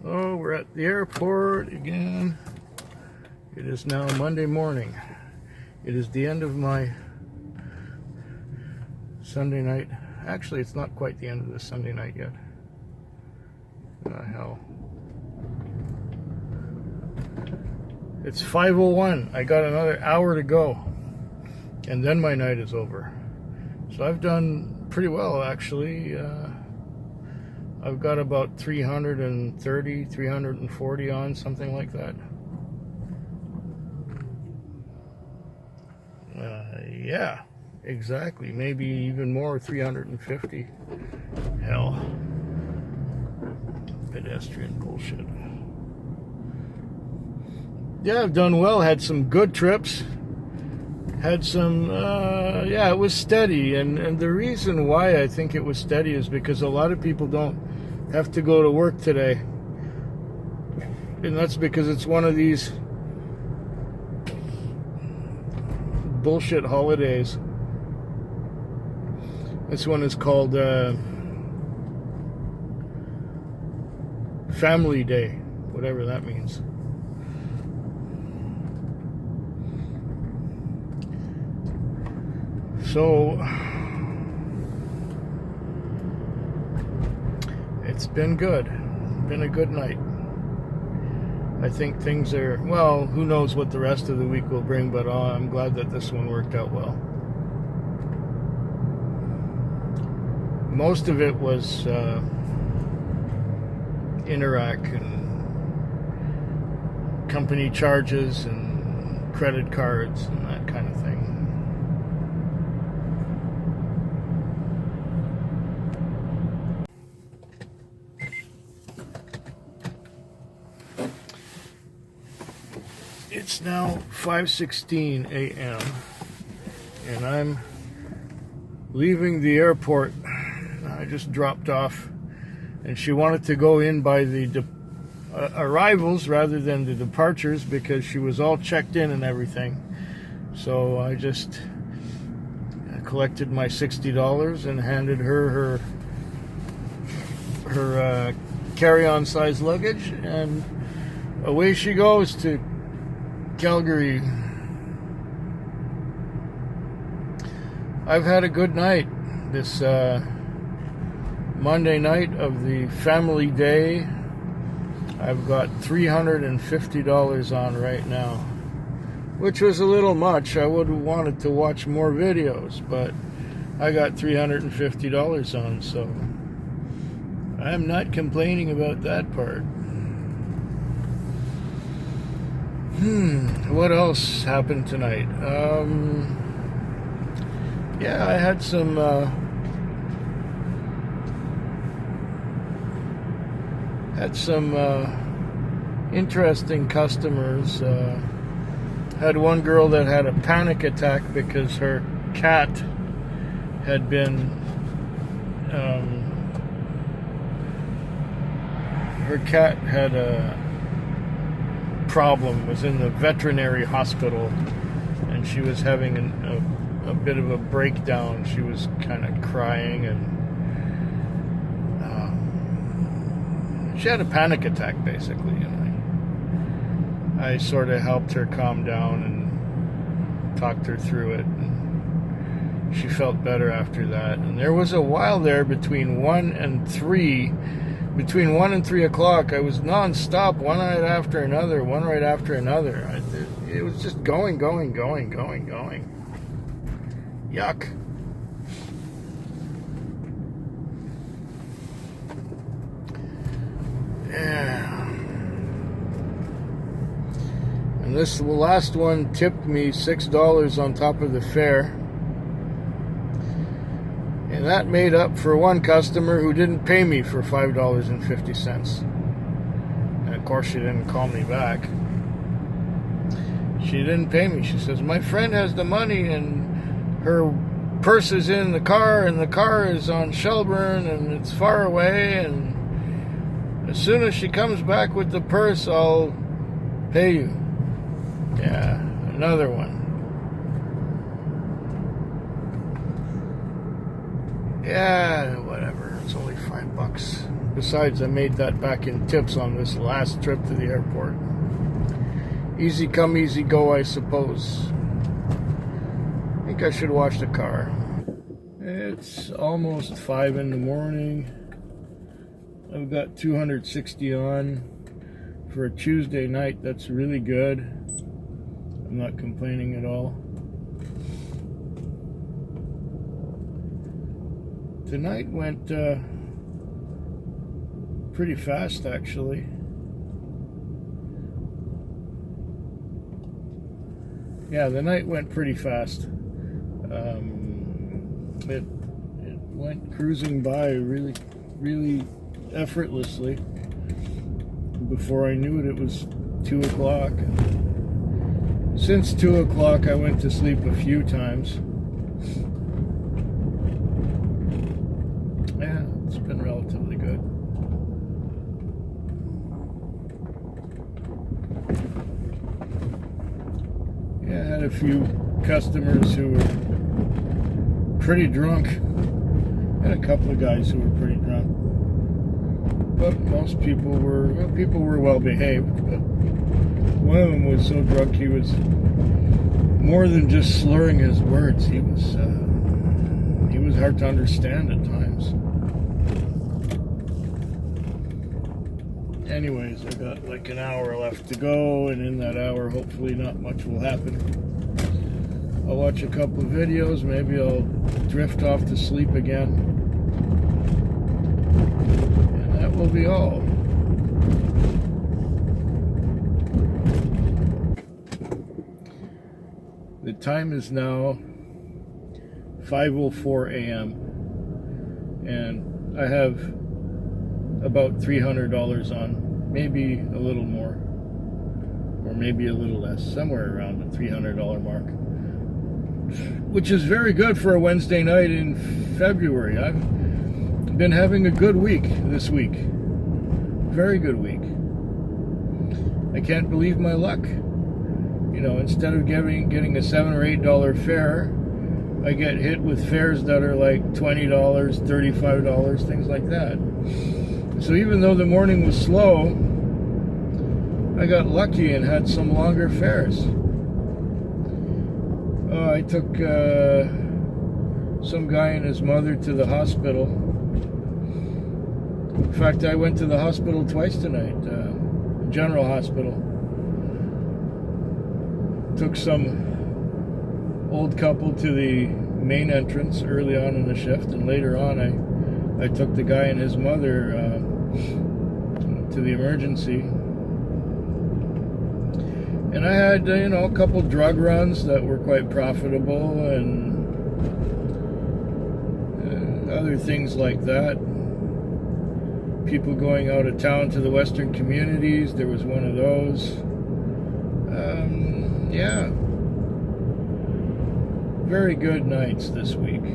Oh, we're at the airport again. It is now Monday morning. It is the end of my Sunday night. Actually, it's not quite the end of the Sunday night yet. Hell. It's 5:01. I got another hour to go. And then my night is over. So I've done pretty well, actually. I've got about 330, 340 on, something like that. Yeah, exactly. Maybe even more, 350. Hell. Pedestrian bullshit. Yeah, I've done well. Had some good trips. Had some, yeah, it was steady. And the reason why I think it was steady is because a lot of people don't have to go to work today. And that's because it's one of these bullshit holidays. This one is called Family Day, whatever that means. So it's been good. Been a good night. I think things are, well, who knows what the rest of the week will bring, but I'm glad that this one worked out well. Most of it was Interac and company charges and credit cards and that kind of thing. It's now 5:16 a.m. and I'm leaving the airport. I just dropped off, and she wanted to go in by the arrivals rather than the departures because she was all checked in and everything. So I just collected my $60 and handed her her carry-on size luggage, and away she goes to Calgary. I've had a good night this Monday night of the family day. I've got $350 on right now, which was a little much. I would have wanted to watch more videos, but I got $350 on, so I'm not complaining about that part. What else happened tonight? Yeah, I had some interesting customers. Had one girl that had a panic attack because her cat had been her cat had a problem, was in the veterinary hospital, and she was having a bit of a breakdown. She was kind of crying, and she had a panic attack basically, and I sort of helped her calm down and talked her through it, and she felt better after that. And there was a while there between 1 and 3 o'clock, I was non-stop, one right after another. It was just going. Yuck. Yeah. And this last one tipped me $6 on top of the fare. And that made up for one customer who didn't pay me for $5.50. And of course, she didn't call me back. She didn't pay me. She says, my friend has the money and her purse is in the car and the car is on Shelburne and it's far away, and as soon as she comes back with the purse, I'll pay you. Yeah, another one. Yeah, whatever. It's only $5. Besides, I made that back in tips on this last trip to the airport. Easy come, easy go, I suppose. I think I should wash the car. It's almost 5 in the morning. I've got 260 on for a Tuesday night. That's really good. I'm not complaining at all. Tonight went pretty fast, actually. Yeah, the night went pretty fast. It went cruising by really effortlessly. Before I knew it, it was 2 o'clock. Since 2 o'clock, I went to sleep a few times. Yeah, it's been relatively good. Yeah, I had a few customers who were pretty drunk. I had a couple of guys who were pretty drunk. But most people were well behaved. But one of them was so drunk he was more than just slurring his words. He was hard to understand at times. Anyways, I got like an hour left to go, and in that hour, hopefully not much will happen. I'll watch a couple of videos, maybe I'll drift off to sleep again. And that will be all. The time is now 5:04 a.m. and I have about $300 on, maybe a little more, or maybe a little less, somewhere around the $300 mark, which is very good for a Wednesday night in February. I've been having a good week this week, very good week. I can't believe my luck. You know, instead of getting a $7 or $8 fare, I get hit with fares that are like $20, $35, things like that. So even though the morning was slow, I got lucky and had some longer fares. I took some guy and his mother to the hospital. In fact, I went to the hospital twice tonight, General Hospital. Took some old couple to the main entrance early on in the shift, and later on I took the guy and his mother to the emergency. And I had, a couple drug runs that were quite profitable, and other things like that. People going out of town to the western communities, there was one of those. Yeah. Very good nights this week.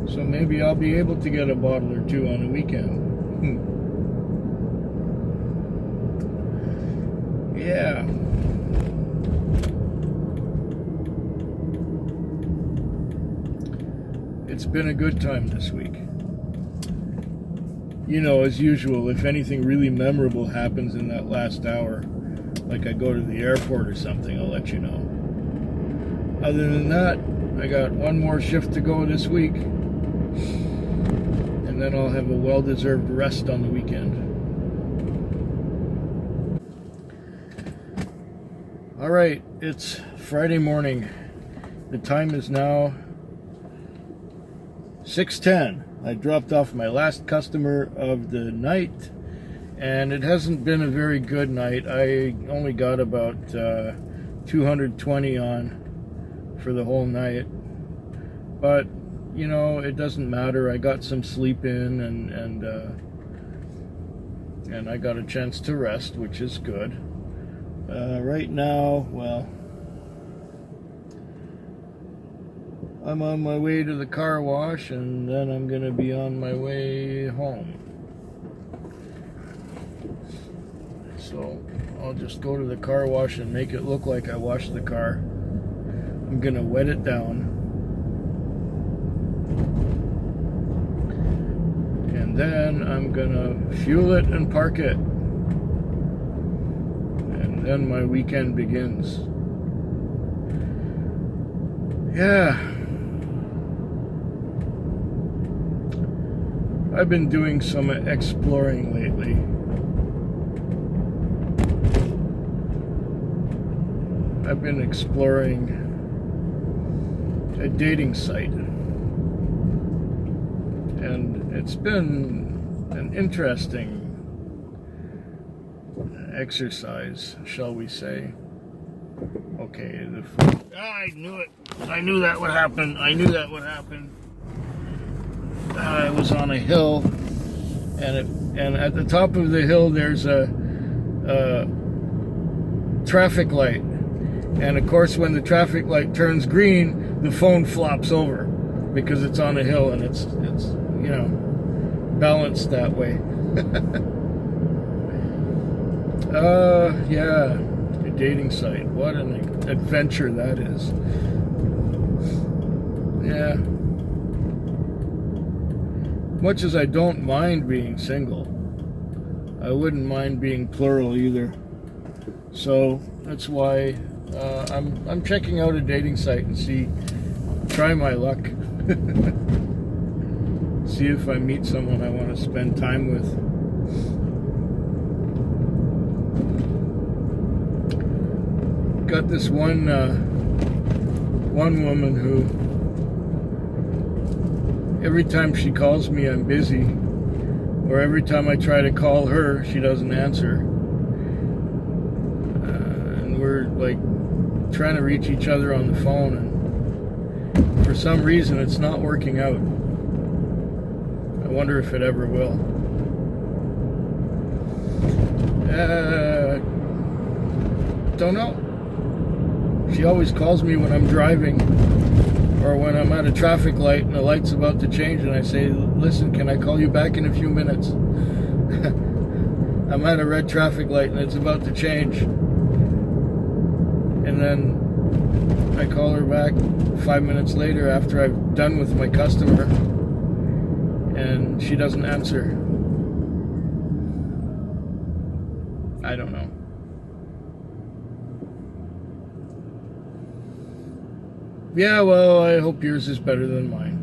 So maybe I'll be able to get a bottle or two on the weekend. Yeah. It's been a good time this week. As usual, if anything really memorable happens in that last hour, like I go to the airport or something, I'll let you know. Other than that, I got one more shift to go this week, and then I'll have a well-deserved rest on the weekend. All right, it's Friday morning. The time is now 6:10. I dropped off my last customer of the night, and it hasn't been a very good night. I only got about 220 on for the whole night, but it doesn't matter. I got some sleep in, and I got a chance to rest, which is good. Right now, well, I'm on my way to the car wash, and then I'm gonna be on my way home. So I'll just go to the car wash and make it look like I washed the car. I'm gonna wet it down, and then I'm gonna fuel it and park it. And then my weekend begins. Yeah. I've been doing some exploring lately. I've been exploring a dating site. And it's been an interesting exercise, shall we say. Okay, I knew it. I knew that would happen. I was on a hill, and at the top of the hill there's a traffic light. And of course, when the traffic light turns green, the phone flops over because it's on a hill and it's balanced that way. Yeah, a dating site. What an adventure that is. Yeah. Much as I don't mind being single, I wouldn't mind being plural either. So that's why I'm checking out a dating site and try my luck. See if I meet someone I want to spend time with. Got this one woman who, every time she calls me, I'm busy, or every time I try to call her, she doesn't answer. And we're like trying to reach each other on the phone, and for some reason it's not working out. I wonder if it ever will. Don't know. She always calls me when I'm driving, or when I'm at a traffic light and the light's about to change, and I say, listen, can I call you back in a few minutes? I'm at a red traffic light and it's about to change. And then I call her back 5 minutes later after I've done with my customer, and she doesn't answer. I don't know. Yeah, well, I hope yours is better than mine.